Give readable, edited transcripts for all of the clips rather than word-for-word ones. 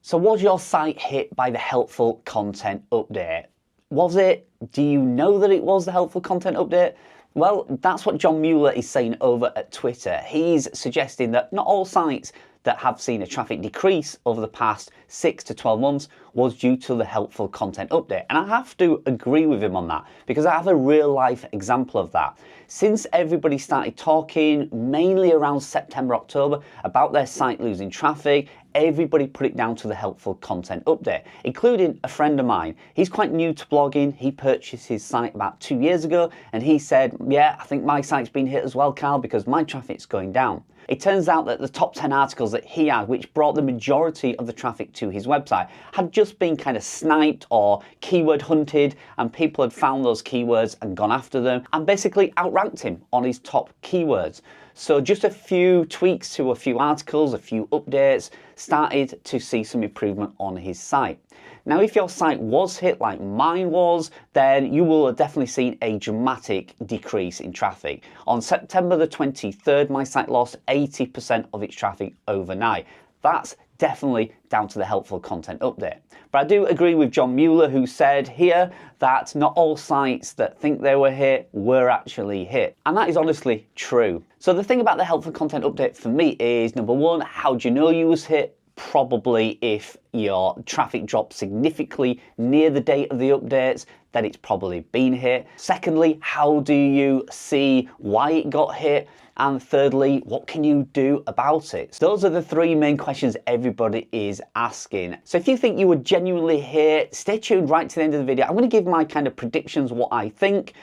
So was your site hit by the helpful content update? Was it? Do you know that it was the helpful content update? Well, that's what John Mueller is saying over at Twitter. He's suggesting that not all sites that have seen a traffic decrease over the past 6 to 12 months was due to the helpful content update. And I have to agree with him on that because I have a real life example of that. Since everybody started talking mainly around September, October about their site losing traffic, everybody put it down to the helpful content update, including a friend of mine. He's quite new to blogging. He purchased his site about 2 years ago and he said, yeah, I think my site's been hit as well, Carl, because my traffic's going down. It turns out that the top 10 articles that he had, which brought the majority of the traffic to his website, had just been kind of sniped or keyword hunted, and people had found those keywords and gone after them and basically outranked him on his top keywords. So just a few tweaks to a few articles, a few updates, started to see some improvement on his site. Now, if your site was hit like mine was, then you will have definitely seen a dramatic decrease in traffic. On September the 23rd, my site lost 80% of its traffic overnight. That's definitely down to the helpful content update. But I do agree with John Mueller, who said here that not all sites that think they were hit were actually hit. And that is honestly true. So the thing about the helpful content update for me is, number one, how do you know you was hit? Probably if your traffic dropped significantly near the date of the updates, then it's probably been hit. Secondly, how do you see why it got hit? And thirdly, what can you do about it? So those are the three main questions everybody is asking. So if you think you were genuinely hit, stay tuned right to the end of the video. I'm going to give my kind of predictions, what I think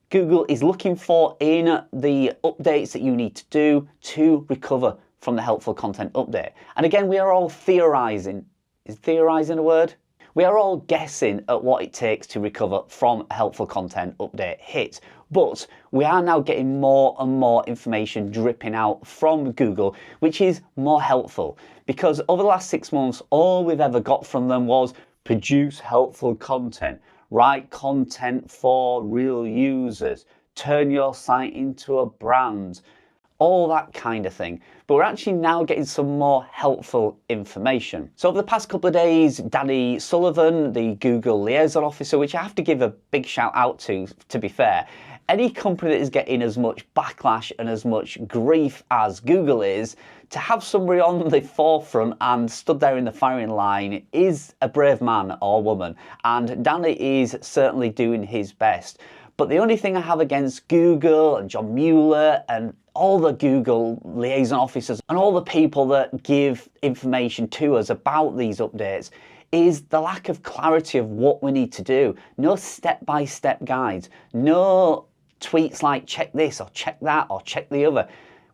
Google is looking for in the updates that you need to do to recover from the helpful content update. And again, we are all theorizing. Is theorizing a word? We are all guessing at what it takes to recover from a helpful content update hit. But we are now getting more and more information dripping out from Google, which is more helpful. Because over the last 6 months, all we've ever got from them was produce helpful content, write content for real users, turn your site into a brand, all that kind of thing. But we're actually now getting some more helpful information. So over the past couple of days, Danny Sullivan, the Google liaison officer, which I have to give a big shout out to be fair, any company that is getting as much backlash and as much grief as Google is, to have somebody on the forefront and stood there in the firing line is a brave man or woman. And Danny is certainly doing his best. But the only thing I have against Google and John Mueller and all the Google liaison officers and all the people that give information to us about these updates is the lack of clarity of what we need to do. No step-by-step guides, no tweets like check this or check that or check the other.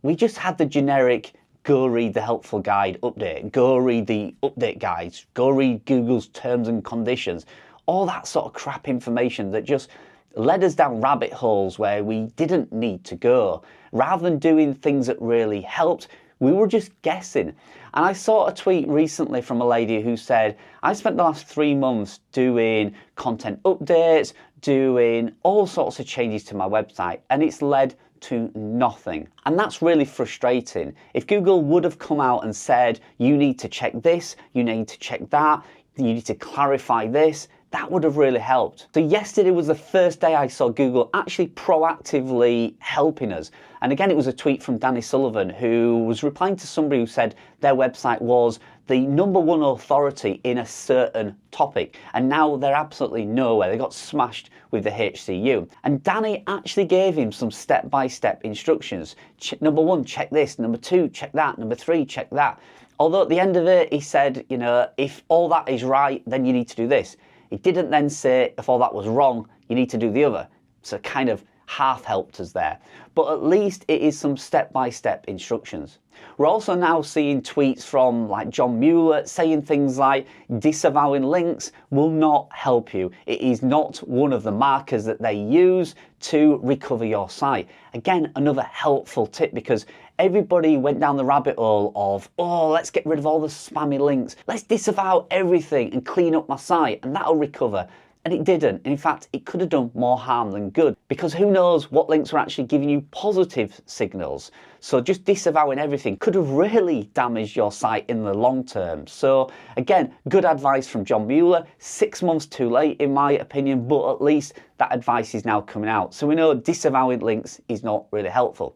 We just had the generic go read the helpful guide update, go read the update guides, go read Google's terms and conditions, all that sort of crap information that just led us down rabbit holes where we didn't need to go. Rather than doing things that really helped, we were just guessing. And I saw a tweet recently from a lady who said, I spent the last 3 months doing content updates, doing all sorts of changes to my website, and it's led to nothing. And that's really frustrating. If Google would have come out and said, you need to check this, you need to check that, you need to clarify this, that would have really helped. So yesterday was the first day I saw Google actually proactively helping us. And again, it was a tweet from Danny Sullivan, who was replying to somebody who said their website was the #1 authority in a certain topic. And now they're absolutely nowhere. They got smashed with the HCU. And Danny actually gave him some step-by-step instructions. Number 1, check this. Number 2, check that. Number 3, check that. Although at the end of it, he said, you know, if all that is right, then you need to do this. He didn't then say, if all that was wrong, you need to do the other. So kind of half helped us there. But at least it is some step-by-step instructions. We're also now seeing tweets from like John Mueller saying things like disavowing links will not help you. It is not one of the markers that they use to recover your site. Again, another helpful tip, because everybody went down the rabbit hole of, oh, let's get rid of all the spammy links. Let's disavow everything and clean up my site and that'll recover. And it didn't. In fact, it could have done more harm than good, because who knows what links were actually giving you positive signals. So just disavowing everything could have really damaged your site in the long term. So again, good advice from John Mueller. 6 months too late in my opinion, but at least that advice is now coming out. So we know disavowing links is not really helpful.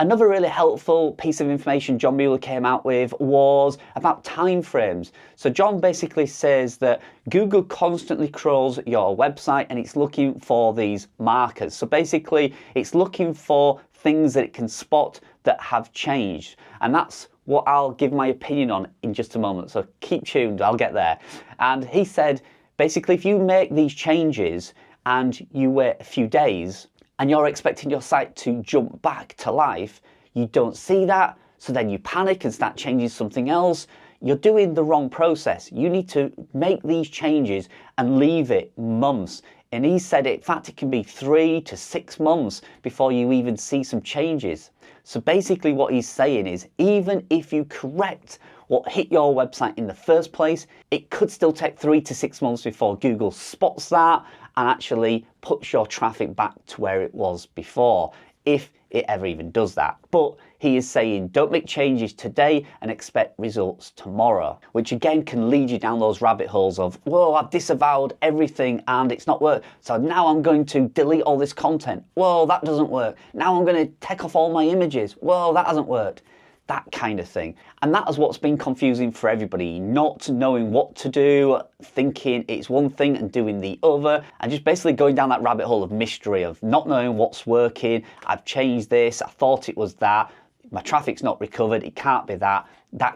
Another really helpful piece of information John Mueller came out with was about timeframes. So John basically says that Google constantly crawls your website and it's looking for these markers. So basically it's looking for things that it can spot that have changed. And that's what I'll give my opinion on in just a moment. So keep tuned, I'll get there. And he said, basically if you make these changes and you wait a few days, and you're expecting your site to jump back to life, you don't see that, so then you panic and start changing something else. You're doing the wrong process. You need to make these changes and leave it months. And he said, in fact, it can be 3 to 6 months before you even see some changes. So basically what he's saying is, even if you correct what hit your website in the first place, it could still take 3 to 6 months before Google spots that and actually puts your traffic back to where it was before, if it ever even does that. But he is saying don't make changes today and expect results tomorrow, which again can lead you down those rabbit holes of, whoa, I've disavowed everything and it's not worked, so now I'm going to delete all this content. Whoa, that doesn't work. Now I'm going to take off all my images. Whoa, that hasn't worked. That kind of thing. And that is what's been confusing for everybody, not knowing what to do, thinking it's one thing and doing the other, and just basically going down that rabbit hole of mystery of not knowing what's working. I've changed this, I thought it was that, my traffic's not recovered, it can't be that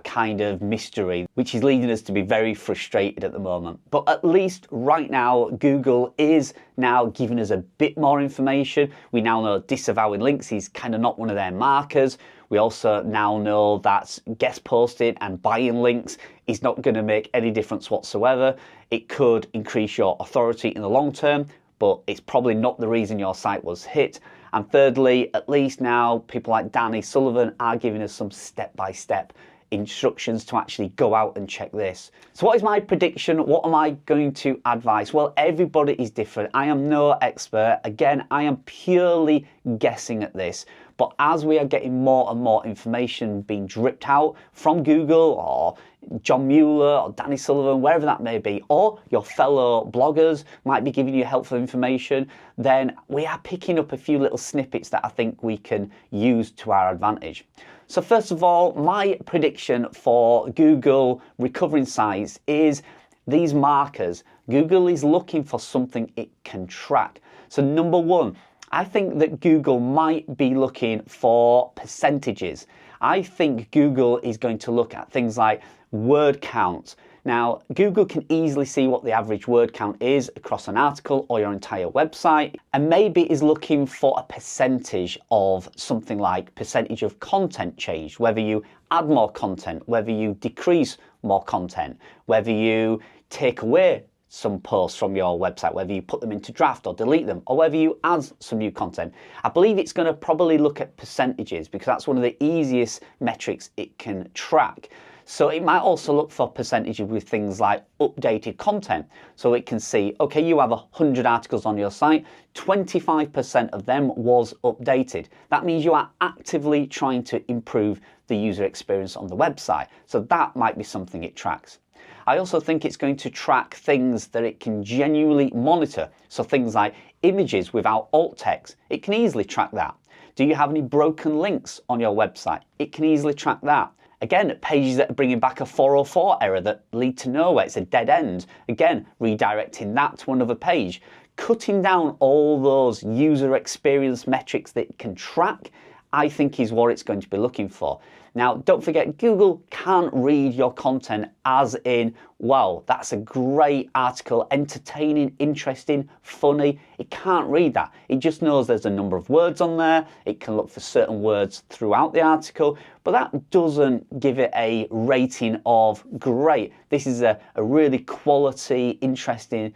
kind of mystery, which is leading us to be very frustrated at the moment. But at least right now, Google is now giving us a bit more information. We now know disavowing links is kind of not one of their markers. We also now know that guest posting and buying links is not going to make any difference whatsoever. It could increase your authority in the long term, but it's probably not the reason your site was hit. And thirdly, at least now people like Danny Sullivan are giving us some step-by-step instructions to actually go out and check this. So what is my prediction? What am I going to advise? Well, everybody is different. I am no expert. Again, I am purely guessing at this. But as we are getting more and more information being dripped out from Google or John Mueller or Danny Sullivan, wherever that may be, or your fellow bloggers might be giving you helpful information, then we are picking up a few little snippets that I think we can use to our advantage. So first of all, my prediction for Google recovering sites is these markers. Google is looking for something it can track. So number one, I think that Google might be looking for percentages. I think Google is going to look at things like word count. Now, Google can easily see what the average word count is across an article or your entire website, and maybe is looking for a percentage of something like percentage of content changed, whether you add more content, whether you decrease more content, whether you take away some posts from your website, whether you put them into draft or delete them, or whether you add some new content. I believe it's going to probably look at percentages because that's one of the easiest metrics it can track. So it might also look for percentages with things like updated content. So it can see, okay, you have 100 articles on your site, 25% of them was updated. That means you are actively trying to improve the user experience on the website. So that might be something it tracks. I also think it's going to track things that it can genuinely monitor. So things like images without alt text, it can easily track that. Do you have any broken links on your website? It can easily track that. Again, pages that are bringing back a 404 error that lead to nowhere, it's a dead end. Again, redirecting that to another page. Cutting down all those user experience metrics that it can track, I think is what it's going to be looking for. Now, don't forget, Google can't read your content as in, wow, that's a great article, entertaining, interesting, funny. It can't read that. It just knows there's a number of words on there. It can look for certain words throughout the article, but that doesn't give it a rating of great. This is a really quality, interesting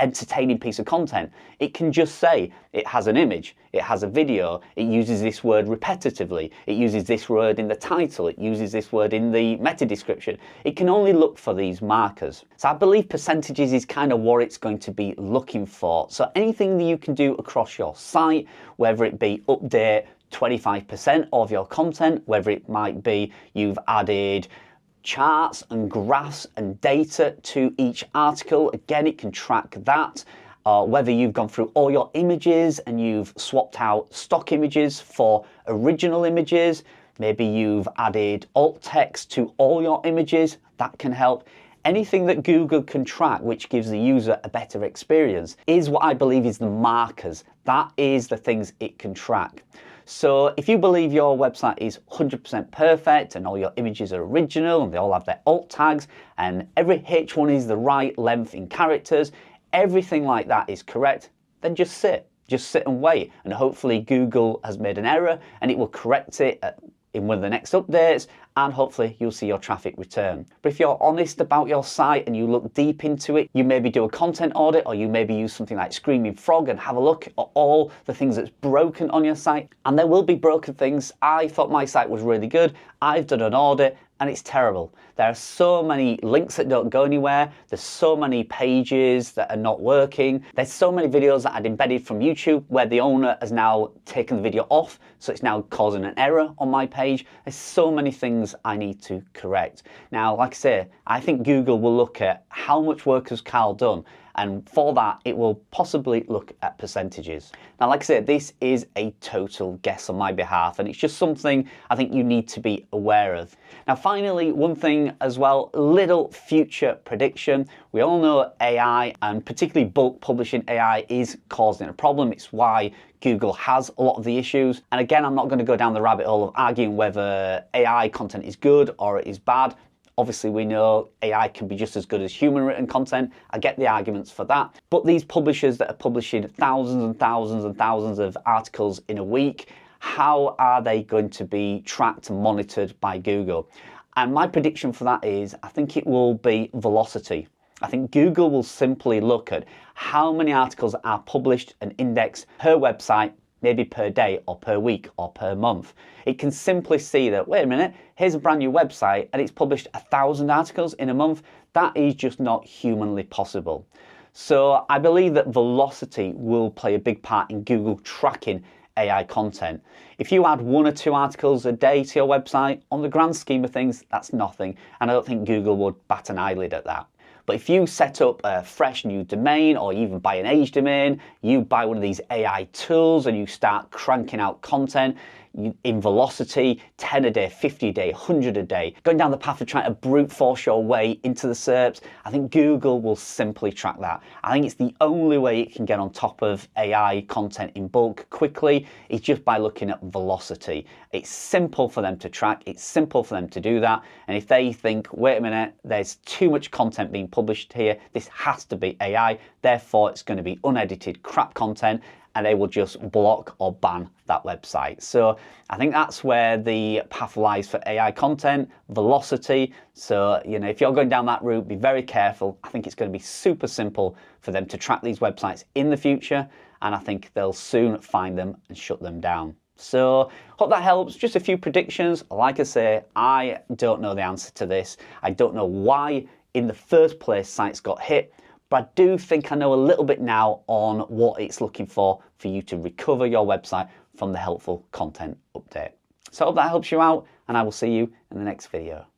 entertaining piece of content. It can just say it has an image, it has a video, it uses this word repetitively, it uses this word in the title, it uses this word in the meta description. It can only look for these markers. So I believe percentages is kind of what it's going to be looking for. So anything that you can do across your site, whether it be update 25% of your content, whether it might be you've added charts and graphs and data to each article, again, it can track that. Whether you've gone through all your images and you've swapped out stock images for original images, maybe you've added alt text to all your images, that can help. Anything that Google can track which gives the user a better experience is what I believe is the markers. That is the things it can track. So if you believe your website is 100% perfect and all your images are original and they all have their alt tags and every H1 is the right length in characters, everything like that is correct, then just sit and wait, and hopefully Google has made an error and it will correct it in one of the next updates, and hopefully you'll see your traffic return. But if you're honest about your site and you look deep into it, you maybe do a content audit, or you maybe use something like Screaming Frog and have a look at all the things that's broken on your site. And there will be broken things. I thought my site was really good. I've done an audit and it's terrible. There are so many links that don't go anywhere. There's so many pages that are not working. There's so many videos that I'd embedded from YouTube where the owner has now taken the video off, so it's now causing an error on my page. There's so many things I need to correct. Now, like I say, I think Google will look at how much work has Carl done, and for that, it will possibly look at percentages. Now, like I said, this is a total guess on my behalf, and it's just something I think you need to be aware of. Now, finally, one thing as well, little future prediction. We all know AI, and particularly bulk publishing AI, is causing a problem. It's why Google has a lot of the issues. And again, I'm not going to go down the rabbit hole of arguing whether AI content is good or it is bad. Obviously, we know AI can be just as good as human written content. I get the arguments for that. But these publishers that are publishing thousands and thousands and thousands of articles in a week, how are they going to be tracked and monitored by Google? And my prediction for that is, I think it will be velocity. I think Google will simply look at how many articles are published and indexed per website, maybe per day or per week or per month. It can simply see that, wait a minute, here's a brand new website and it's published 1,000 articles in a month. That is just not humanly possible. So I believe that velocity will play a big part in Google tracking AI content. If you add 1 or 2 articles a day to your website, on the grand scheme of things, that's nothing. And I don't think Google would bat an eyelid at that. But if you set up a fresh new domain, or even buy an age domain, you buy one of these AI tools and you start cranking out content in velocity, 10 a day, 50 a day, 100 a day, going down the path of trying to brute force your way into the SERPs, I think Google will simply track that. I think it's the only way it can get on top of AI content in bulk quickly is just by looking at velocity. It's simple for them to track, it's simple for them to do that, and if they think, wait a minute, there's too much content being published here, this has to be AI, therefore it's going to be unedited crap content, and they will just block or ban that website. So I think that's where the path lies for AI content, velocity. So, if you're going down that route, be very careful. I think it's going to be super simple for them to track these websites in the future, and I think they'll soon find them and shut them down. So hope that helps. Just a few predictions. Like I say, I don't know the answer to this. I don't know why in the first place sites got hit. But I do think I know a little bit now on what it's looking for you to recover your website from the helpful content update. So I hope that helps you out, and I will see you in the next video.